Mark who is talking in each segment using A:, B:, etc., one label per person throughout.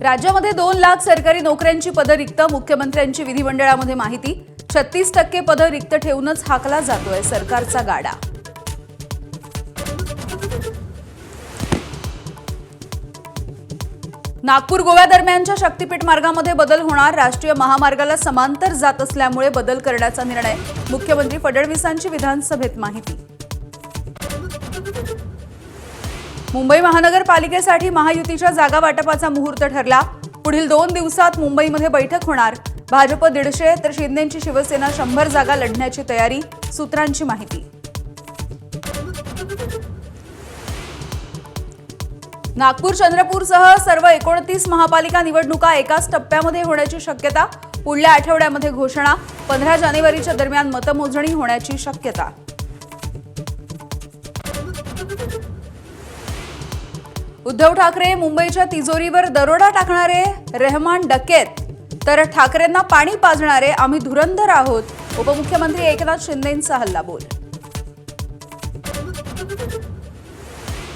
A: राज्यामध्ये 2 लाख सरकारी नोकऱ्यांची पदं रिक्त, मुख्यमंत्र्यांची विधिमंडळामध्ये माहिती। 36% पदं रिक्त ठेवूनच हाकला जातोय सरकारचा गाडा। नागपूर गोवा दरम्यानच्या शक्तीपीठ मार्गामध्ये बदल होणार, राष्ट्रीय महामार्गाला समांतर जात असल्यामुळे बदल करण्याचा निर्णय। मुख्यमंत्री फडणवीसांची विधानसभेत माहिती। मुंबई महानगरपालिकेसाठी महायुतीच्या जागा वाटपाचा मुहूर्त ठरला। पुढील 2 दिवसात मुंबईमध्ये बैठक होणार। भाजप 150 तर शिंदेची शिवसेना 100 जागा लढण्याची तयारी, सूत्रांची माहिती। नागपूर चंद्रपूरसह सर्व 29 महापालिका निवडणुका एकाच टप्प्यामध्ये होण्याची शक्यता। पुढल्या आठवड्यामध्ये घोषणा। 15 जानेवारीच्या दरम्यान मतमोजणी होण्याची शक्यता। उद्धव ठाकरे मुंबईच्या तिजोरीवर दरोडा टाकणारे रहमान डकेत, तर ठाकरेंना पाणी पाजणारे आम्ही धुरंधर आहोत। उपमुख्यमंत्री एकनाथ शिंदेंचा हल्लाबोल।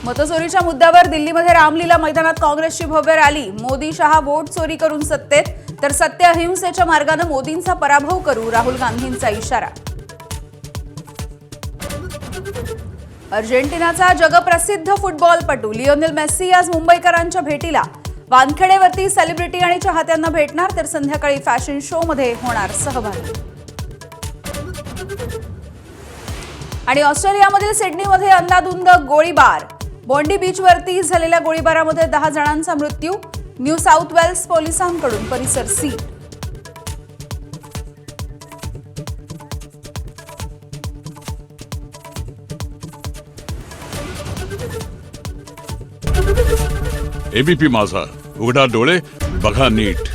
A: मतचोरीच्या मुद्द्यावर दिल्लीमध्ये रामलीला मैदानात काँग्रेसची भव्य रॅली। मोदी शहा वोट चोरी करून सत्तेत, तर सत्य अहिंसेच्या मार्गाने मोदींचा पराभव करू, राहुल गांधींचा इशारा। अर्जेंटिनाचा जगप्रसिद्ध फुटबॉलपटू लिओनेल मेस्सी आज मुंबईकरांच्या भेटीला। वानखेडेवरती सेलिब्रिटी आणि चाहत्यांना भेटणार, तर संध्याकाळी फॅशन शो मध्ये होणार सहभागी। आणि ऑस्ट्रेलियामधील सिडनीमध्ये अंधाधुंद गोळीबार। बॉन्डी बीचवरती झालेल्या गोळीबारामध्ये 10 जणांचा मृत्यू। न्यू साऊथ वेल्स पोलिसांकडून परिसर सील।
B: एबीपी माझा, उघडा डोळे बघा नीट।